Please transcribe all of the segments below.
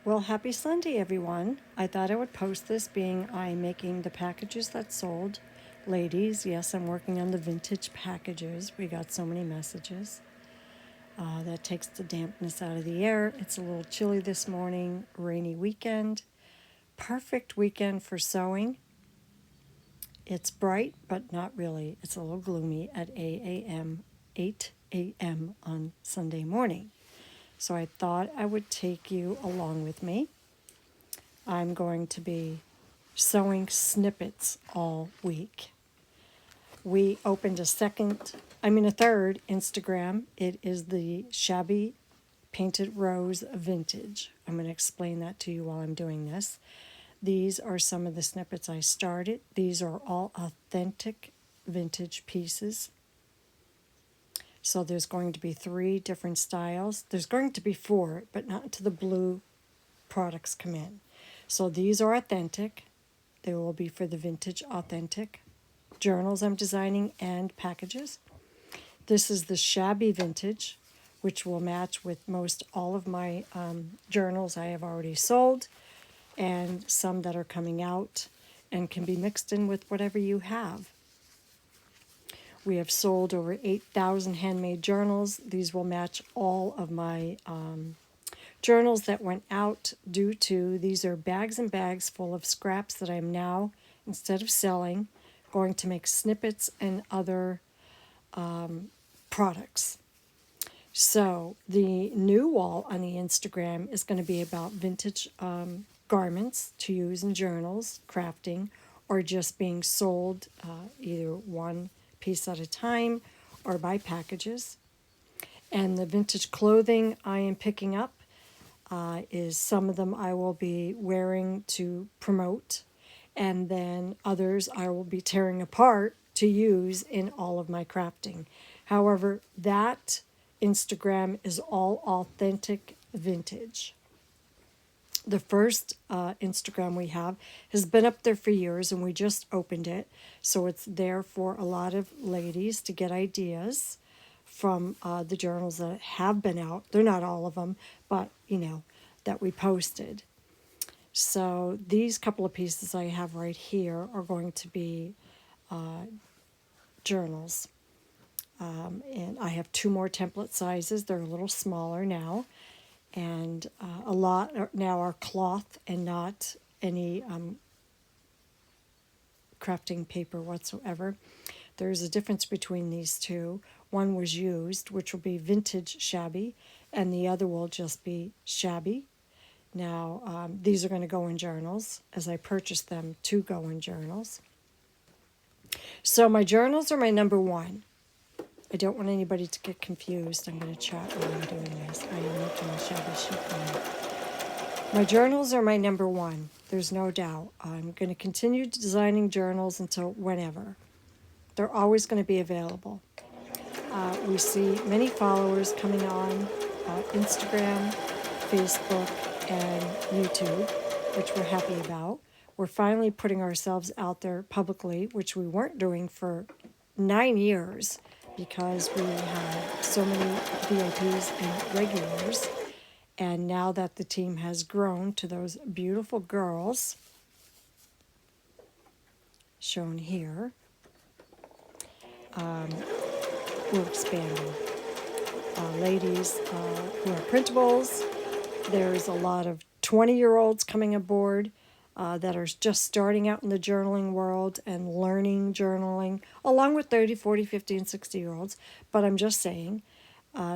Well, happy Sunday, everyone. I thought I would post this being I'm making the packages that sold. Ladies, yes, I'm working on the vintage packages. We got so many messages. That takes the dampness out of the air. It's a little chilly this morning, rainy weekend. Perfect weekend for sewing. It's bright, but not really. It's a little gloomy at 8 a.m. on Sunday morning. So I thought I would take you along with me. I'm going to be sewing snippets all week. We opened a third Instagram. It is the Shabby Painted Rose Vintage. I'm going to explain that to you while I'm doing this. These are some of the snippets I started. These are all authentic vintage pieces. So there's going to be 3 different styles. There's going to be 4, but not until the blue products come in. So these are authentic. They will be for the vintage authentic journals I'm designing and packages. This is the Shabby Vintage, which will match with most all of my journals I have already sold and some that are coming out and can be mixed in with whatever you have. We have sold over 8,000 handmade journals. These will match all of my journals that went out due to these are bags and bags full of scraps that I'm now, instead of selling, going to make snippets and other products. So the new wall on the Instagram is going to be about vintage garments to use in journals, crafting, or just being sold either one piece at a time or by packages. And the vintage clothing I am picking up is some of them I will be wearing to promote, and then others I will be tearing apart to use in all of my crafting. However, that Instagram is all authentic vintage. The first Instagram we have has been up there for years, and we just opened it. So it's there for a lot of ladies to get ideas from the journals that have been out. They're not all of them, but, that we posted. So these couple of pieces I have right here are going to be journals. And I have 2 more template sizes. They're a little smaller now. And a lot now are cloth and not any crafting paper whatsoever. There's a difference between these two. One was used, which will be vintage shabby, and the other will just be shabby. Now, these are going to go in journals, as I purchased them to go in journals. So my journals are my number 1. I don't want anybody to get confused. I'm going to chat while I'm doing this. I am making a shabby chic now. My journals are my number 1. There's no doubt. I'm going to continue designing journals until whenever. They're always going to be available. We see many followers coming on Instagram, Facebook, and YouTube, which we're happy about. We're finally putting ourselves out there publicly, which we weren't doing for 9 years because we had so many VIPs and regulars. And now that the team has grown to those beautiful girls shown here, we're expanding. Ladies who are printables, there's a lot of 20-year-olds coming aboard that are just starting out in the journaling world and learning journaling, along with 30, 40, 50, and 60-year-olds. But I'm just saying,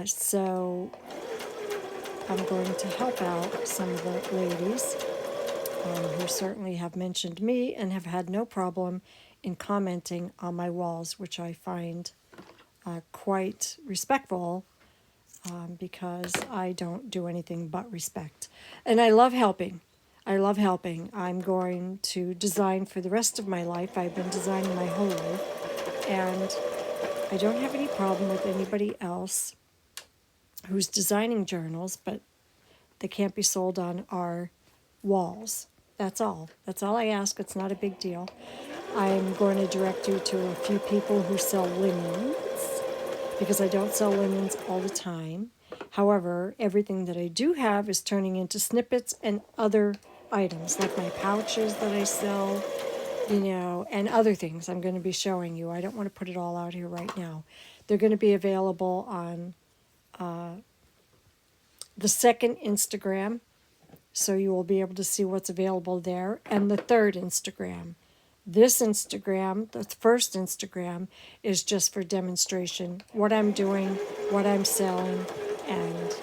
so I'm going to help out some of the ladies who certainly have mentioned me and have had no problem in commenting on my walls, which I find quite respectful because I don't do anything but respect. And I love helping. I'm going to design for the rest of my life. I've been designing my whole life. And I don't have any problem with anybody else who's designing journals, but they can't be sold on our walls. That's all. That's all I ask. It's not a big deal. I'm going to direct you to a few people who sell linens, because I don't sell linens all the time. However, everything that I do have is turning into snippets and other items, like my pouches that I sell, and other things I'm going to be showing you. I don't want to put it all out here right now. They're going to be available on the second Instagram, so you will be able to see what's available there, and the third Instagram. This Instagram, the first Instagram, is just for demonstration, what I'm doing, what I'm selling, and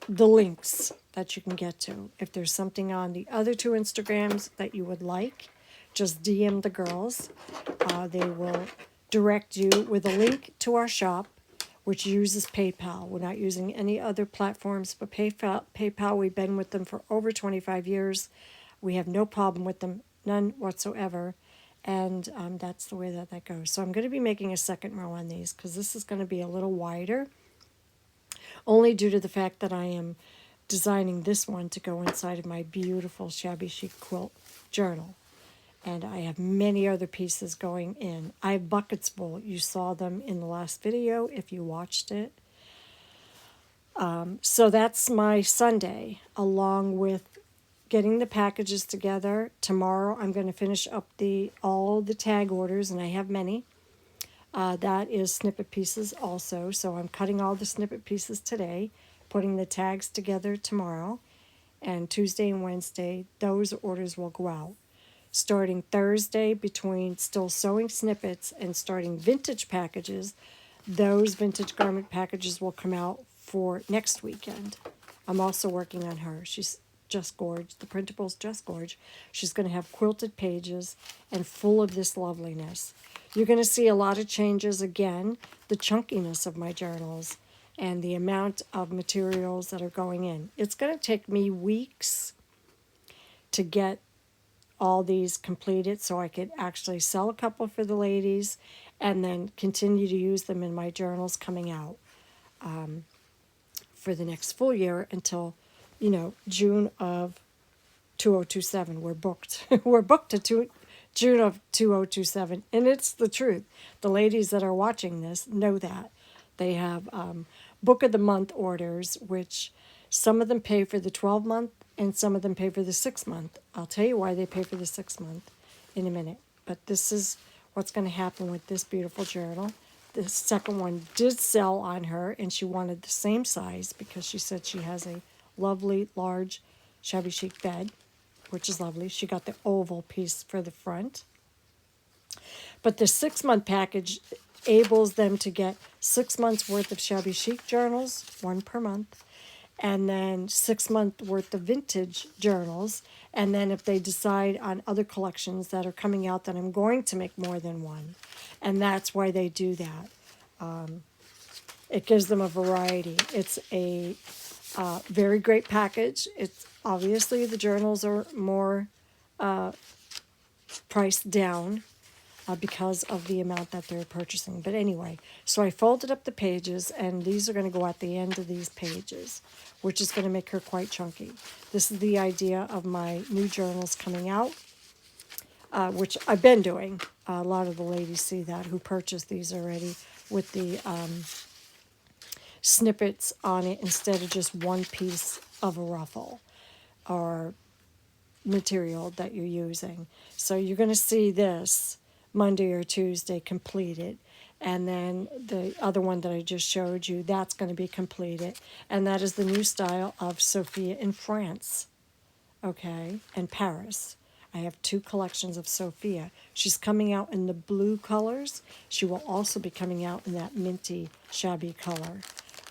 the links that you can get to. If there's something on the other two Instagrams that you would like, just DM the girls. They will direct you with a link to our shop, which uses PayPal. We're not using any other platforms but PayPal. We've been with them for over 25 years. We have no problem with them, none whatsoever. And that's the way that goes. So I'm going to be making a second row on these because this is going to be a little wider, only due to the fact that I am designing this one to go inside of my beautiful shabby chic quilt journal. And I have many other pieces going in. I have buckets full. You saw them in the last video if you watched it. So that's my Sunday, along with getting the packages together. Tomorrow I'm going to finish up all the tag orders, and I have many. That is snippet pieces also. So I'm cutting all the snippet pieces today, putting the tags together tomorrow. And Tuesday and Wednesday, those orders will go out. Starting Thursday, between still sewing snippets and starting vintage packages, those vintage garment packages will come out for next weekend. I'm also working on her. She's just gorge. The printable's just gorge. She's going to have quilted pages and full of this loveliness. You're going to see a lot of changes again, the chunkiness of my journals and the amount of materials that are going in. It's going to take me weeks to get all these completed so I could actually sell a couple for the ladies and then continue to use them in my journals coming out for the next full year until, June of 2027. We're booked. We're booked to June of 2027. And it's the truth. The ladies that are watching this know that. They have book of the month orders, which some of them pay for the 12-month and some of them pay for the 6-month. I'll tell you why they pay for the 6-month in a minute. But this is what's going to happen with this beautiful journal. The second one did sell on her, and she wanted the same size because she said she has a lovely, large, shabby chic bed, which is lovely. She got the oval piece for the front. But the 6-month package enables them to get 6 months worth of shabby chic journals, one per month, and then 6 month worth of vintage journals. And then if they decide on other collections that are coming out, then I'm going to make more than one. And that's why they do that. It gives them a variety. It's a very great package. It's obviously the journals are more priced down because of the amount that they're purchasing. But anyway, so I folded up the pages, and these are going to go at the end of these pages, which is going to make her quite chunky. This is the idea of my new journals coming out, which I've been doing. A lot of the ladies see that who purchased these already with the snippets on it instead of just one piece of a ruffle or material that you're using. So you're going to see this Monday or Tuesday completed, and then the other one that I just showed you, that's going to be completed, and that is the new style of Sophia in France, okay, and Paris. I have 2 collections of Sophia. She's coming out in the blue colors. She will also be coming out in that minty shabby color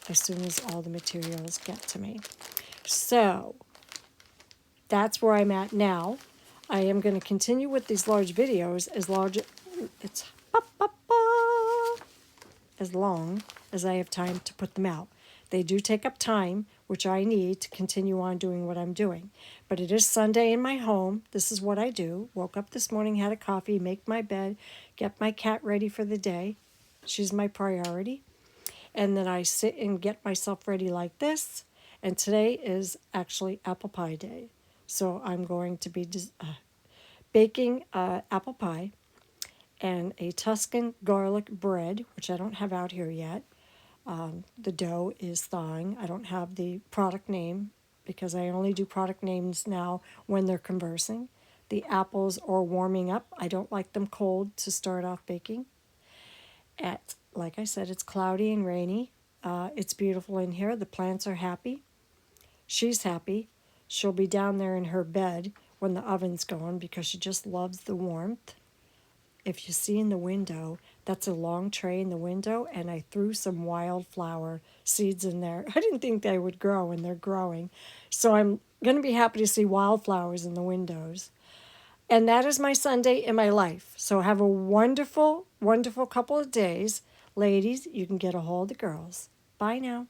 as soon as all the materials get to me. So that's where I'm at now. I am going to continue with these large videos as long as I have time to put them out. They do take up time, which I need to continue on doing what I'm doing. But it is Sunday in my home. This is what I do. Woke up this morning, had a coffee, make my bed, get my cat ready for the day. She's my priority. And then I sit and get myself ready like this. And today is actually apple pie day. So I'm going to be baking apple pie and a Tuscan garlic bread, which I don't have out here yet. The dough is thawing. I don't have the product name because I only do product names now when they're conversing. The apples are warming up. I don't like them cold to start off baking. Like I said, it's cloudy and rainy. It's beautiful in here. The plants are happy. She's happy. She'll be down there in her bed when the oven's going because she just loves the warmth. If you see in the window, that's a long tray in the window, and I threw some wildflower seeds in there. I didn't think they would grow, and they're growing. So I'm going to be happy to see wildflowers in the windows. And that is my Sunday in my life. So have a wonderful, wonderful couple of days. Ladies, you can get a hold of the girls. Bye now.